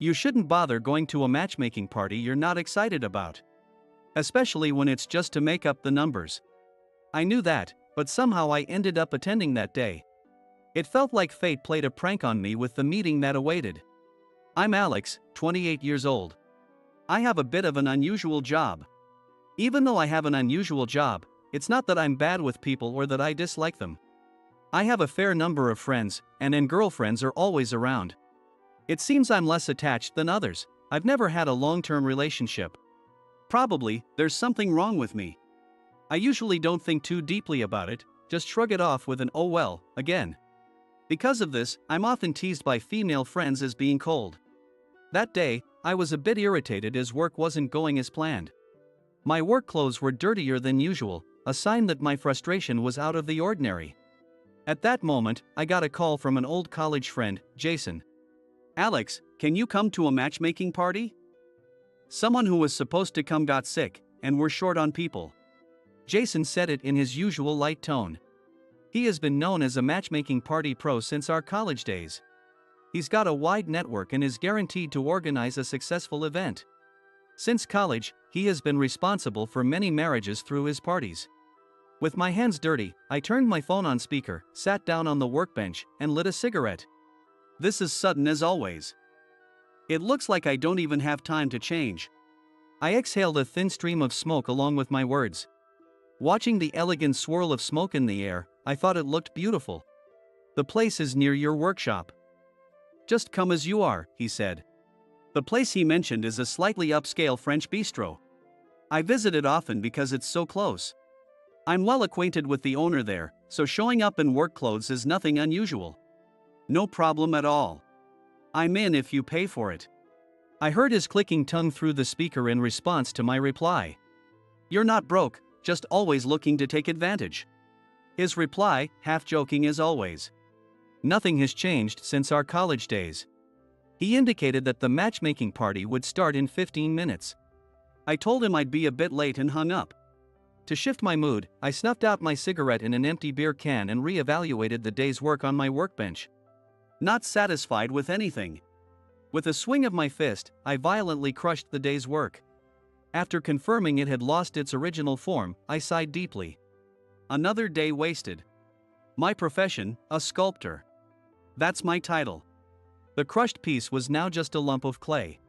You shouldn't bother going to a matchmaking party you're not excited about. Especially when it's just to make up the numbers. I knew that, but somehow I ended up attending that day. It felt like fate played a prank on me with the meeting that awaited. I'm Alex, 28 years old. I have a bit of an unusual job. Even though I have an unusual job, it's not that I'm bad with people or that I dislike them. I have a fair number of friends, and girlfriends are always around. It seems I'm less attached than others. I've never had a long-term relationship. Probably, there's something wrong with me. I usually don't think too deeply about it, just shrug it off with an "oh well" again. Because of this, I'm often teased by female friends as being cold. That day, I was a bit irritated as work wasn't going as planned. My work clothes were dirtier than usual, a sign that my frustration was out of the ordinary. At that moment, I got a call from an old college friend, Jason. "Alex, can you come to a matchmaking party? Someone who was supposed to come got sick, and we're short on people." Jason said it in his usual light tone. He has been known as a matchmaking party pro since our college days. He's got a wide network and is guaranteed to organize a successful event. Since college, he has been responsible for many marriages through his parties. With my hands dirty, I turned my phone on speaker, sat down on the workbench, and lit a cigarette. This is sudden as always. It looks like I don't even have time to change. I exhaled a thin stream of smoke along with my words. Watching the elegant swirl of smoke in the air, I thought it looked beautiful. "The place is near your workshop. Just come as you are," he said. The place he mentioned is a slightly upscale French bistro. I visit it often because it's so close. I'm well acquainted with the owner there, so showing up in work clothes is nothing unusual. No problem at all. I'm in if you pay for it. I heard his clicking tongue through the speaker in response to my reply. "You're not broke, just always looking to take advantage." His reply, half joking as always. Nothing has changed since our college days. He indicated that the matchmaking party would start in 15 minutes. I told him I'd be a bit late and hung up. To shift my mood, I snuffed out my cigarette in an empty beer can and re-evaluated the day's work on my workbench. Not satisfied with anything. With a swing of my fist, I violently crushed the day's work. After confirming it had lost its original form, I sighed deeply. Another day wasted. My profession, a sculptor. That's my title. The crushed piece was now just a lump of clay.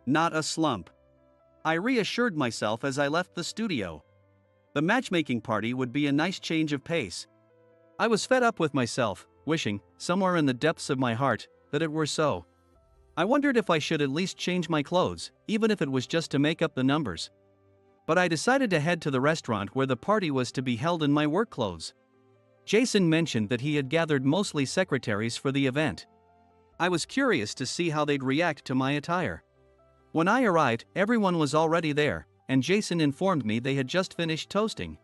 Not a slump. I reassured myself as I left the studio. The matchmaking party would be a nice change of pace. I was fed up with myself, wishing, somewhere in the depths of my heart, that it were so. I wondered if I should at least change my clothes, even if it was just to make up the numbers. But I decided to head to the restaurant where the party was to be held in my work clothes. Jason mentioned that he had gathered mostly secretaries for the event. I was curious to see how they'd react to my attire. When I arrived, everyone was already there, and Jason informed me they had just finished toasting.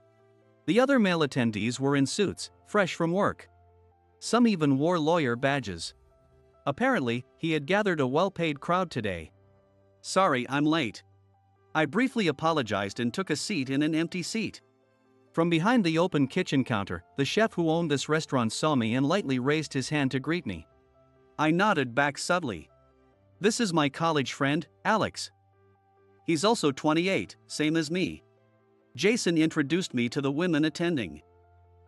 The other male attendees were in suits, fresh from work. Some even wore lawyer badges. Apparently, he had gathered a well-paid crowd today. "Sorry, I'm late." I briefly apologized and took a seat in an empty seat. From behind the open kitchen counter, the chef who owned this restaurant saw me and lightly raised his hand to greet me. I nodded back subtly. "This is my college friend, Alex. He's also 28, same as me." Jason introduced me to the women attending.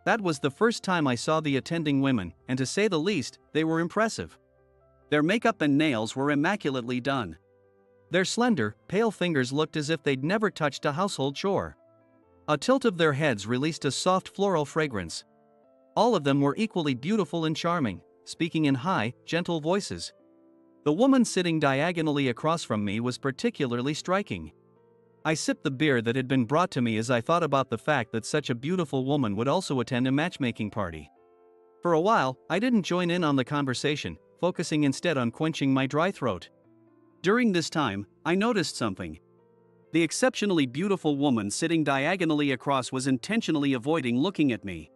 That was the first time I saw the attending women, and to say the least, they were impressive. Their makeup and nails were immaculately done. Their slender, pale fingers looked as if they'd never touched a household chore. A tilt of their heads released a soft floral fragrance. All of them were equally beautiful and charming, speaking in high, gentle voices. The woman sitting diagonally across from me was particularly striking. I sipped the beer that had been brought to me as I thought about the fact that such a beautiful woman would also attend a matchmaking party. For a while, I didn't join in on the conversation, focusing instead on quenching my dry throat. During this time, I noticed something. The exceptionally beautiful woman sitting diagonally across was intentionally avoiding looking at me.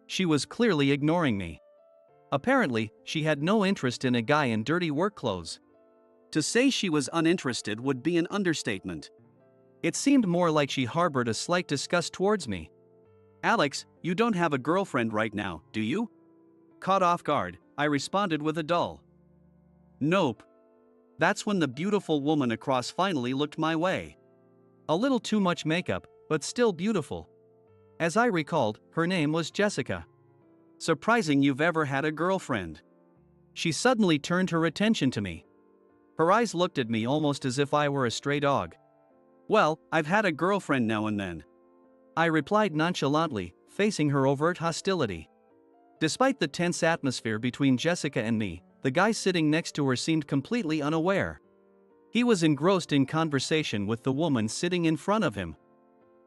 She was clearly ignoring me. Apparently, she had no interest in a guy in dirty work clothes. To say she was uninterested would be an understatement. It seemed more like she harbored a slight disgust towards me. "Alex, you don't have a girlfriend right now, do you?" Caught off guard, I responded with a dull "Nope." That's when the beautiful woman across finally looked my way. A little too much makeup, but still beautiful. As I recalled, her name was Jessica. Surprising you've ever had a girlfriend. She suddenly turned her attention to me. Her eyes looked at me almost as if I were a stray dog. Well, I've had a girlfriend now and then. I replied nonchalantly, facing her overt hostility. Despite the tense atmosphere between Jessica and me, the guy sitting next to her seemed completely unaware. He was engrossed in conversation with the woman sitting in front of him.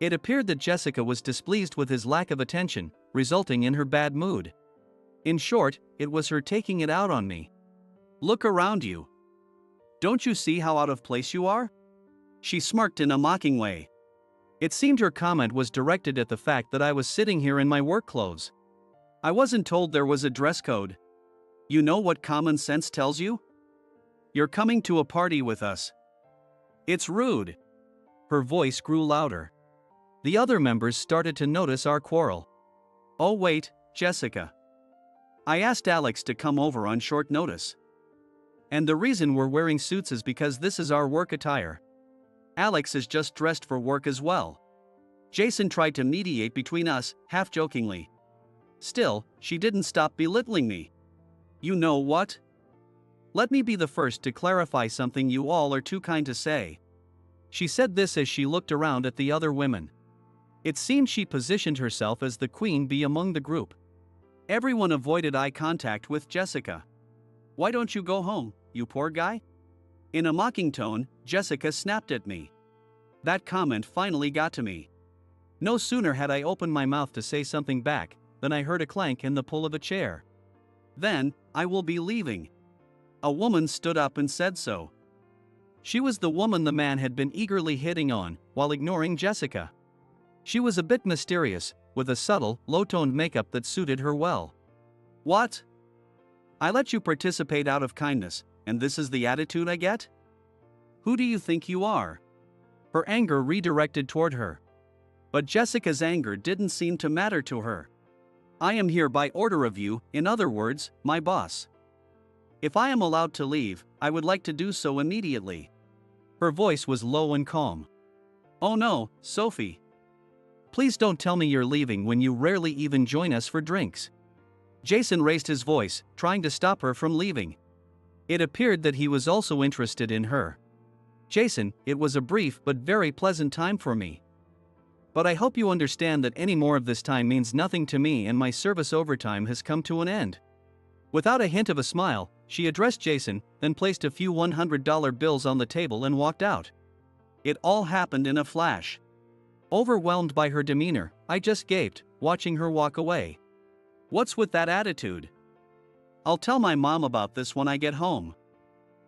It appeared that Jessica was displeased with his lack of attention, resulting in her bad mood. In short, it was her taking it out on me. Look around you. Don't you see how out of place you are? She smirked in a mocking way. It seemed her comment was directed at the fact that I was sitting here in my work clothes. I wasn't told there was a dress code. You know what common sense tells you? You're coming to a party with us. It's rude. Her voice grew louder. The other members started to notice our quarrel. Oh wait, Jessica. I asked Alex to come over on short notice. And the reason we're wearing suits is because this is our work attire. Alex is just dressed for work as well. Jason tried to mediate between us, half-jokingly. Still, she didn't stop belittling me. You know what? Let me be the first to clarify something you all are too kind to say. She said this as she looked around at the other women. It seemed she positioned herself as the queen bee among the group. Everyone avoided eye contact with Jessica. Why don't you go home, you poor guy? In a mocking tone, Jessica snapped at me. That comment finally got to me. No sooner had I opened my mouth to say something back than I heard a clank and the pull of a chair. Then, I will be leaving. A woman stood up and said so. She was the woman the man had been eagerly hitting on, while ignoring Jessica. She was a bit mysterious, with a subtle, low-toned makeup that suited her well. What? I let you participate out of kindness, and this is the attitude I get? Who do you think you are? Her anger redirected toward her. But Jessica's anger didn't seem to matter to her. I am here by order of you, in other words, my boss. If I am allowed to leave, I would like to do so immediately. Her voice was low and calm. Oh no, Sophie. Please don't tell me you're leaving when you rarely even join us for drinks. Jason raised his voice, trying to stop her from leaving. It appeared that he was also interested in her. Jason, it was a brief but very pleasant time for me. But I hope you understand that any more of this time means nothing to me and my service overtime has come to an end. Without a hint of a smile, she addressed Jason, then placed a few $100 bills on the table and walked out. It all happened in a flash. Overwhelmed by her demeanor, I just gaped, watching her walk away. What's with that attitude? I'll tell my mom about this when I get home.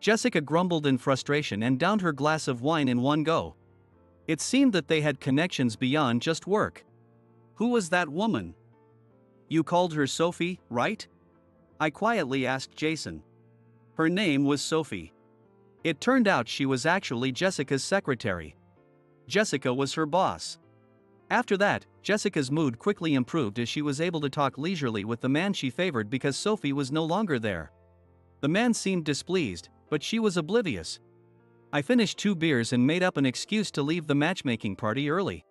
Jessica grumbled in frustration and downed her glass of wine in one go. It seemed that they had connections beyond just work. Who was that woman? You called her Sophie, right? I quietly asked Jason. Her name was Sophie. It turned out she was actually Jessica's secretary. Jessica was her boss. After that, Jessica's mood quickly improved as she was able to talk leisurely with the man she favored because Sophie was no longer there. The man seemed displeased, but she was oblivious. I finished 2 beers and made up an excuse to leave the matchmaking party early.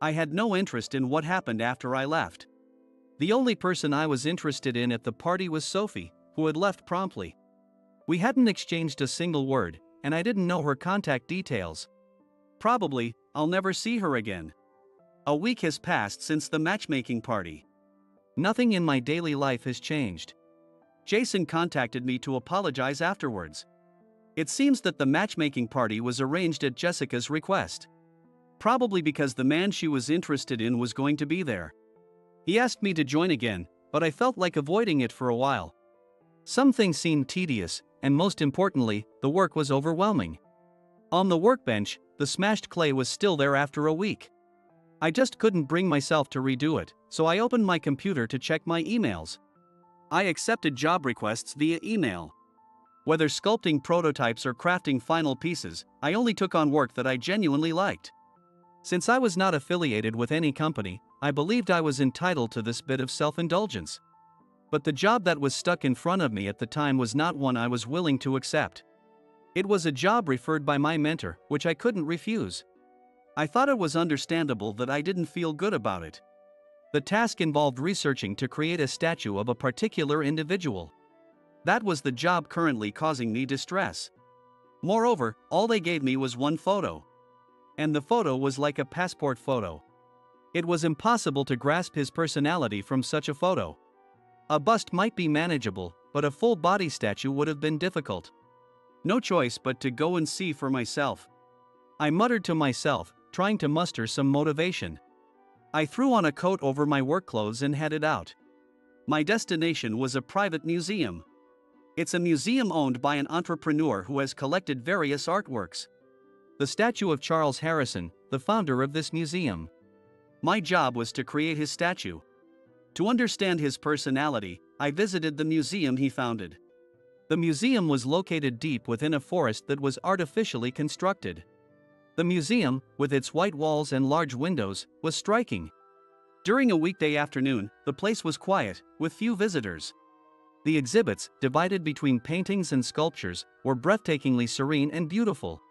I had no interest in what happened after I left. The only person I was interested in at the party was Sophie, who had left promptly. We hadn't exchanged a single word, and I didn't know her contact details. Probably, I'll never see her again. A week has passed since the matchmaking party. Nothing in my daily life has changed. Jason contacted me to apologize afterwards. It seems that the matchmaking party was arranged at Jessica's request. Probably because the man she was interested in was going to be there. He asked me to join again, but I felt like avoiding it for a while. Some things seemed tedious, and most importantly, the work was overwhelming. On the workbench, the smashed clay was still there after a week. I just couldn't bring myself to redo it, so I opened my computer to check my emails. I accepted job requests via email. Whether sculpting prototypes or crafting final pieces, I only took on work that I genuinely liked. Since I was not affiliated with any company, I believed I was entitled to this bit of self-indulgence. But the job that was stuck in front of me at the time was not one I was willing to accept. It was a job referred by my mentor, which I couldn't refuse. I thought it was understandable that I didn't feel good about it. The task involved researching to create a statue of a particular individual. That was the job currently causing me distress. Moreover, all they gave me was one photo. And the photo was like a passport photo. It was impossible to grasp his personality from such a photo. A bust might be manageable, but a full body statue would have been difficult. No choice but to go and see for myself. I muttered to myself, trying to muster some motivation. I threw on a coat over my work clothes and headed out. My destination was a private museum. It's a museum owned by an entrepreneur who has collected various artworks. The statue of Charles Harrison, the founder of this museum. My job was to create his statue. To understand his personality, I visited the museum he founded. The museum was located deep within a forest that was artificially constructed. The museum, with its white walls and large windows, was striking. During a weekday afternoon, the place was quiet, with few visitors. The exhibits, divided between paintings and sculptures, were breathtakingly serene and beautiful.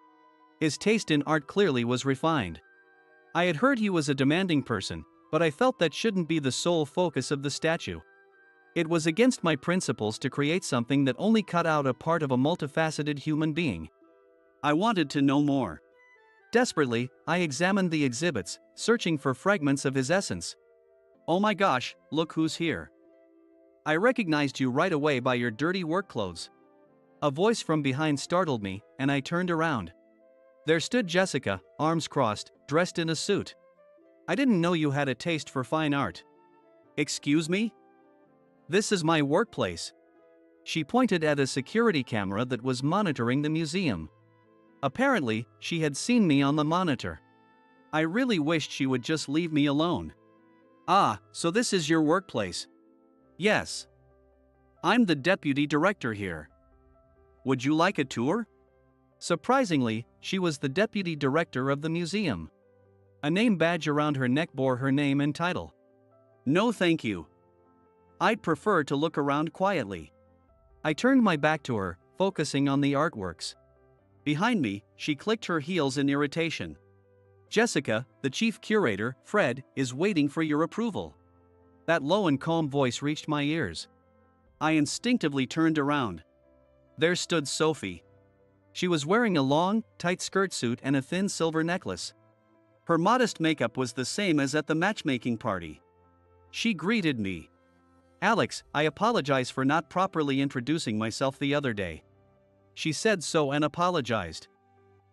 His taste in art clearly was refined. I had heard he was a demanding person, but I felt that shouldn't be the sole focus of the statue. It was against my principles to create something that only cut out a part of a multifaceted human being. I wanted to know more. Desperately, I examined the exhibits, searching for fragments of his essence. Oh my gosh, look who's here. I recognized you right away by your dirty work clothes. A voice from behind startled me, and I turned around. There stood Jessica, arms crossed, dressed in a suit. I didn't know you had a taste for fine art. Excuse me? This is my workplace. She pointed at a security camera that was monitoring the museum. Apparently, she had seen me on the monitor. I really wished she would just leave me alone. Ah, so this is your workplace? Yes. I'm the deputy director here. Would you like a tour? Surprisingly, she was the deputy director of the museum. A name badge around her neck bore her name and title. No thank you. I'd prefer to look around quietly. I turned my back to her, focusing on the artworks. Behind me, she clicked her heels in irritation. Jessica, the chief curator, Fred, is waiting for your approval. That low and calm voice reached my ears. I instinctively turned around. There stood Sophie. She was wearing a long, tight skirt suit and a thin silver necklace. Her modest makeup was the same as at the matchmaking party. She greeted me. Alex, I apologize for not properly introducing myself the other day. She said so and apologized.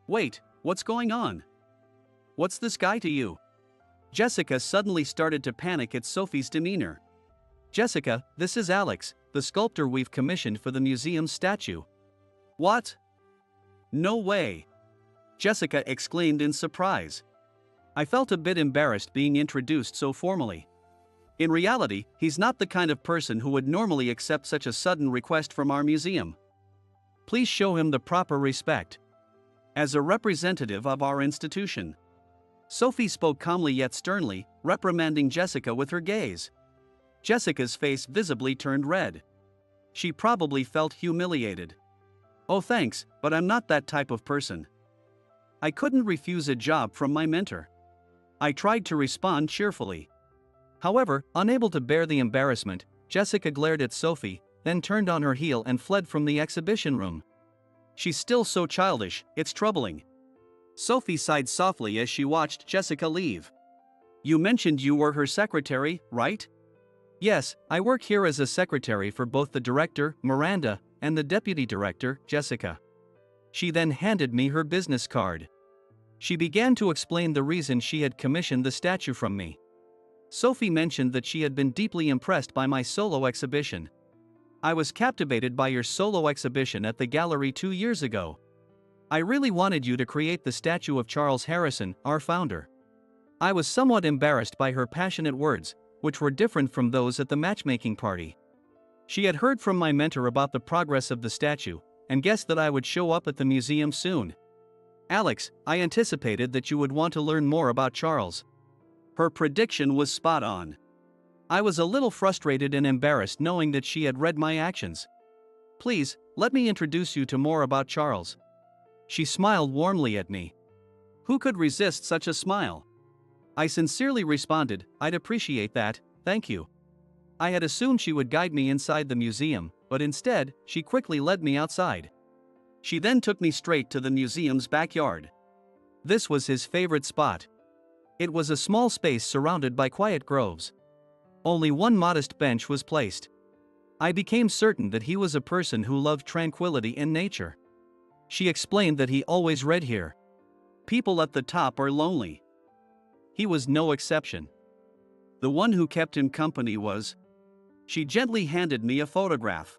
Wait, what's going on? What's this guy to you? Jessica suddenly started to panic at Sophie's demeanor. Jessica, this is Alex, the sculptor we've commissioned for the museum's statue. What? No way! Jessica exclaimed in surprise. I felt a bit embarrassed being introduced so formally. In reality, he's not the kind of person who would normally accept such a sudden request from our museum. Please show him the proper respect. As a representative of our institution. Sophie spoke calmly yet sternly, reprimanding Jessica with her gaze. Jessica's face visibly turned red. She probably felt humiliated. Oh thanks, but I'm not that type of person. I couldn't refuse a job from my mentor. I tried to respond cheerfully. However, unable to bear the embarrassment, Jessica glared at Sophie, then turned on her heel and fled from the exhibition room. She's still so childish, it's troubling. Sophie sighed softly as she watched Jessica leave. You mentioned you were her secretary, right? Yes, I work here as a secretary for both the director, Miranda, and the deputy director, Jessica. She then handed me her business card. She began to explain the reason she had commissioned the statue from me. Sophie mentioned that she had been deeply impressed by my solo exhibition. I was captivated by your solo exhibition at the gallery 2 years ago. I really wanted you to create the statue of Charles Harrison, our founder. I was somewhat embarrassed by her passionate words, which were different from those at the matchmaking party. She had heard from my mentor about the progress of the statue, and guessed that I would show up at the museum soon. Alex, I anticipated that you would want to learn more about Charles. Her prediction was spot on. I was a little frustrated and embarrassed knowing that she had read my actions. Please, let me introduce you to more about Charles. She smiled warmly at me. Who could resist such a smile? I sincerely responded, I'd appreciate that, thank you. I had assumed she would guide me inside the museum, but instead, she quickly led me outside. She then took me straight to the museum's backyard. This was his favorite spot. It was a small space surrounded by quiet groves. Only one modest bench was placed. I became certain that he was a person who loved tranquility and nature. She explained that he always read here. People at the top are lonely. He was no exception. The one who kept him company was. She gently handed me a photograph.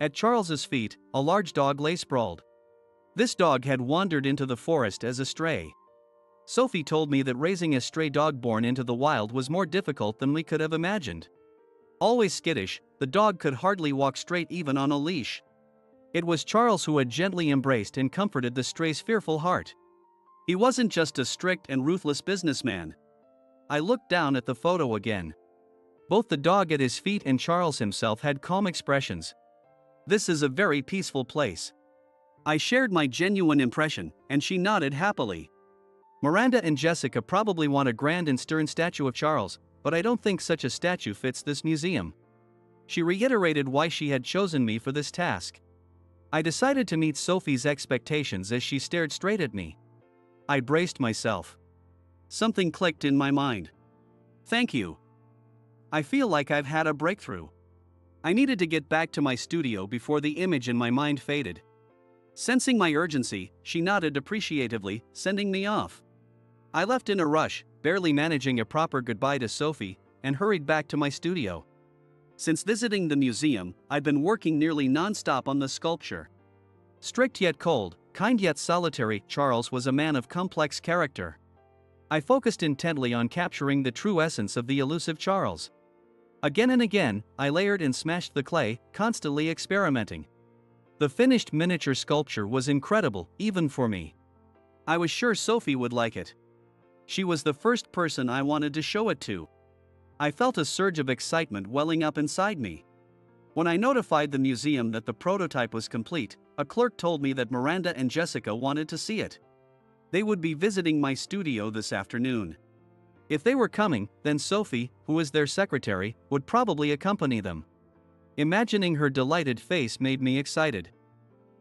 At Charles's feet, a large dog lay sprawled. This dog had wandered into the forest as a stray. Sophie told me that raising a stray dog born into the wild was more difficult than we could have imagined. Always skittish, the dog could hardly walk straight even on a leash. It was Charles who had gently embraced and comforted the stray's fearful heart. He wasn't just a strict and ruthless businessman. I looked down at the photo again. Both the dog at his feet and Charles himself had calm expressions. This is a very peaceful place. I shared my genuine impression, and she nodded happily. Miranda and Jessica probably want a grand and stern statue of Charles, but I don't think such a statue fits this museum. She reiterated why she had chosen me for this task. I decided to meet Sophie's expectations as she stared straight at me. I braced myself. Something clicked in my mind. Thank you. I feel like I've had a breakthrough. I needed to get back to my studio before the image in my mind faded. Sensing my urgency, she nodded appreciatively, sending me off. I left in a rush, barely managing a proper goodbye to Sophie, and hurried back to my studio. Since visiting the museum, I'd been working nearly non-stop on the sculpture. Strict yet cold, kind yet solitary, Charles was a man of complex character. I focused intently on capturing the true essence of the elusive Charles. Again and again, I layered and smashed the clay, constantly experimenting. The finished miniature sculpture was incredible, even for me. I was sure Sophie would like it. She was the first person I wanted to show it to. I felt a surge of excitement welling up inside me. When I notified the museum that the prototype was complete, a clerk told me that Miranda and Jessica wanted to see it. They would be visiting my studio this afternoon. If they were coming, then Sophie, who was their secretary, would probably accompany them. Imagining her delighted face made me excited.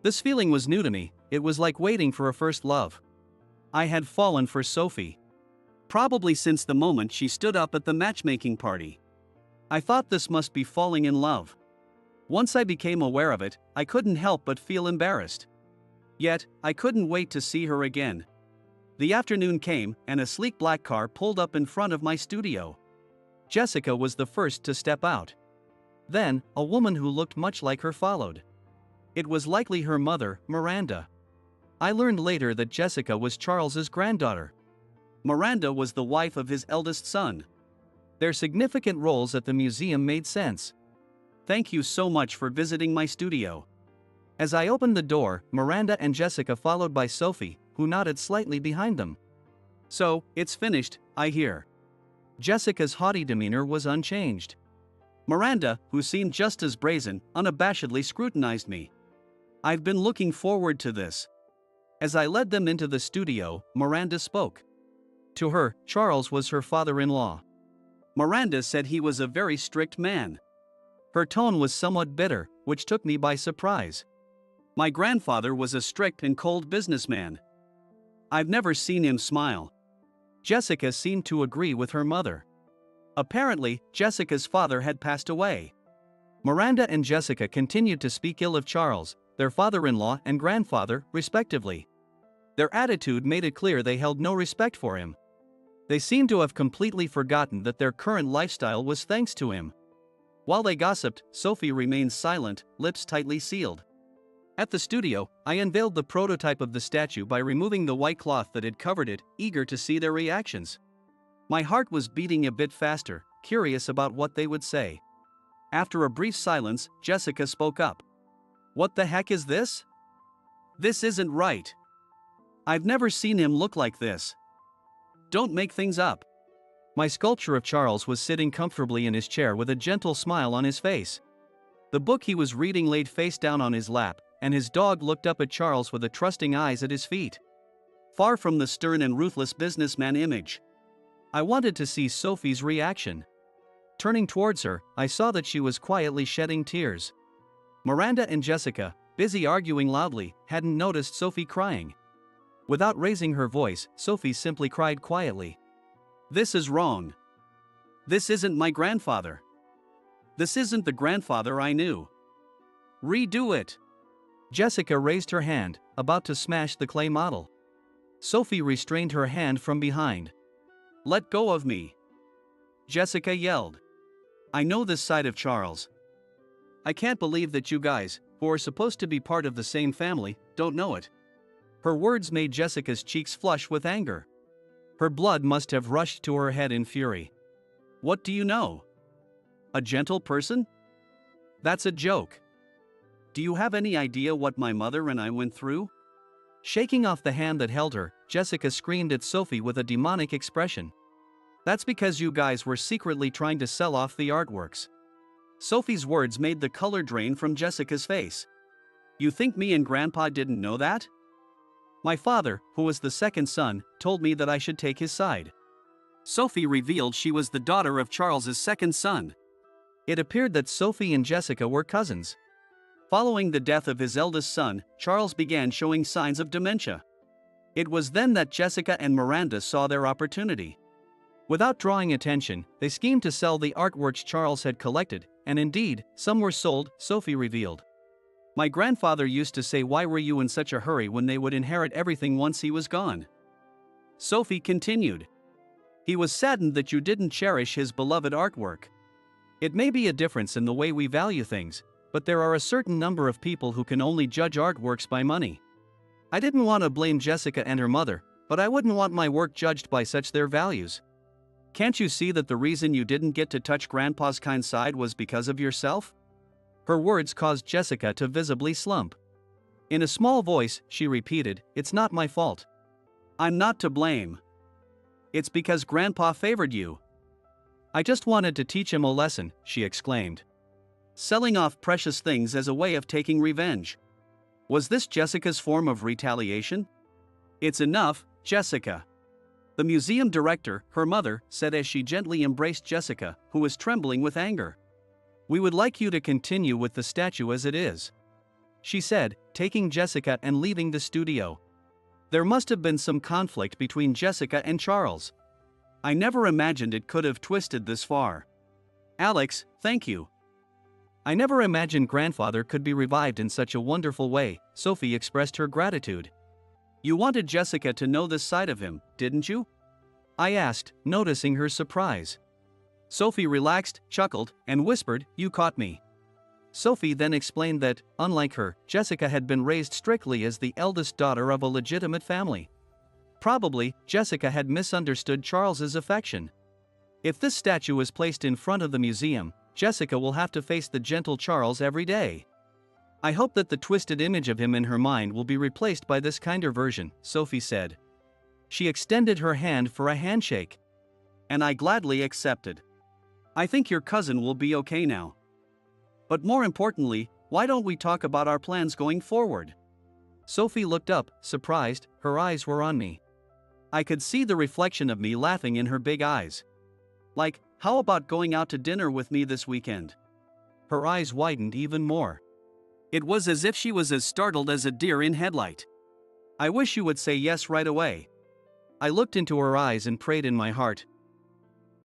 This feeling was new to me, it was like waiting for a first love. I had fallen for Sophie. Probably since the moment she stood up at the matchmaking party. I thought this must be falling in love. Once I became aware of it, I couldn't help but feel embarrassed. Yet, I couldn't wait to see her again. The afternoon came, and a sleek black car pulled up in front of my studio. Jessica was the first to step out. Then, a woman who looked much like her followed. It was likely her mother, Miranda. I learned later that Jessica was Charles's granddaughter. Miranda was the wife of his eldest son. Their significant roles at the museum made sense. Thank you so much for visiting my studio. As I opened the door, Miranda and Jessica followed by Sophie, who nodded slightly behind them. So, it's finished, I hear. Jessica's haughty demeanor was unchanged. Miranda, who seemed just as brazen, unabashedly scrutinized me. I've been looking forward to this. As I led them into the studio, Miranda spoke. To her, Charles was her father-in-law. Miranda said he was a very strict man. Her tone was somewhat bitter, which took me by surprise. My grandfather was a strict and cold businessman. I've never seen him smile. Jessica seemed to agree with her mother. Apparently, Jessica's father had passed away. Miranda and Jessica continued to speak ill of Charles, their father-in-law and grandfather, respectively. Their attitude made it clear they held no respect for him. They seemed to have completely forgotten that their current lifestyle was thanks to him. While they gossiped, Sophie remained silent, lips tightly sealed. At the studio, I unveiled the prototype of the statue by removing the white cloth that had covered it, eager to see their reactions. My heart was beating a bit faster, curious about what they would say. After a brief silence, Jessica spoke up. What the heck is this? This isn't right. I've never seen him look like this. Don't make things up. My sculpture of Charles was sitting comfortably in his chair with a gentle smile on his face. The book he was reading laid face down on his lap, and his dog looked up at Charles with a trusting eyes at his feet. Far from the stern and ruthless businessman image. I wanted to see Sophie's reaction. Turning towards her, I saw that she was quietly shedding tears. Miranda and Jessica, busy arguing loudly, hadn't noticed Sophie crying. Without raising her voice, Sophie simply cried quietly. "This is wrong. This isn't my grandfather. This isn't the grandfather I knew. Redo it." Jessica raised her hand, about to smash the clay model. Sophie restrained her hand from behind. "Let go of me," Jessica yelled. "I know this side of Charles. I can't believe that you guys, who are supposed to be part of the same family, don't know it." Her words made Jessica's cheeks flush with anger. Her blood must have rushed to her head in fury. "What do you know? A gentle person? That's a joke. Do you have any idea what my mother and I went through?" Shaking off the hand that held her, Jessica screamed at Sophie with a demonic expression. "That's because you guys were secretly trying to sell off the artworks." Sophie's words made the color drain from Jessica's face. "You think me and Grandpa didn't know that? My father, who was the second son, told me that I should take his side." Sophie revealed she was the daughter of Charles's second son. It appeared that Sophie and Jessica were cousins. Following the death of his eldest son, Charles began showing signs of dementia. It was then that Jessica and Miranda saw their opportunity. Without drawing attention, they schemed to sell the artworks Charles had collected, and indeed, some were sold, Sophie revealed. "My grandfather used to say, 'Why were you in such a hurry when they would inherit everything once he was gone?'" Sophie continued. "He was saddened that you didn't cherish his beloved artwork. It may be a difference in the way we value things, but there are a certain number of people who can only judge artworks by money." I didn't want to blame Jessica and her mother, but I wouldn't want my work judged by such their values. "Can't you see that the reason you didn't get to touch Grandpa's kind side was because of yourself?" Her words caused Jessica to visibly slump. In a small voice, she repeated, "It's not my fault. I'm not to blame. It's because Grandpa favored you. I just wanted to teach him a lesson," she exclaimed. Selling off precious things as a way of taking revenge. Was this Jessica's form of retaliation? "It's enough, Jessica," the museum director, her mother, said as she gently embraced Jessica, who was trembling with anger. "We would like you to continue with the statue as it is," she said, taking Jessica and leaving the studio. There must have been some conflict between Jessica and Charles. I never imagined it could have twisted this far. "Alex, thank you. I never imagined Grandfather could be revived in such a wonderful way," Sophie expressed her gratitude. "You wanted Jessica to know this side of him, didn't you?" I asked, noticing her surprise. Sophie relaxed, chuckled, and whispered, "You caught me." Sophie then explained that, unlike her, Jessica had been raised strictly as the eldest daughter of a legitimate family. Probably, Jessica had misunderstood Charles's affection. If this statue is placed in front of the museum, Jessica will have to face the gentle Charles every day. "I hope that the twisted image of him in her mind will be replaced by this kinder version," Sophie said. She extended her hand for a handshake. "And I gladly accepted. I think your cousin will be okay now. But more importantly, why don't we talk about our plans going forward?" Sophie looked up, surprised, her eyes were on me. I could see the reflection of me laughing in her big eyes. "Like, how about going out to dinner with me this weekend?" Her eyes widened even more. It was as if she was as startled as a deer in headlight. "I wish you would say yes right away." I looked into her eyes and prayed in my heart,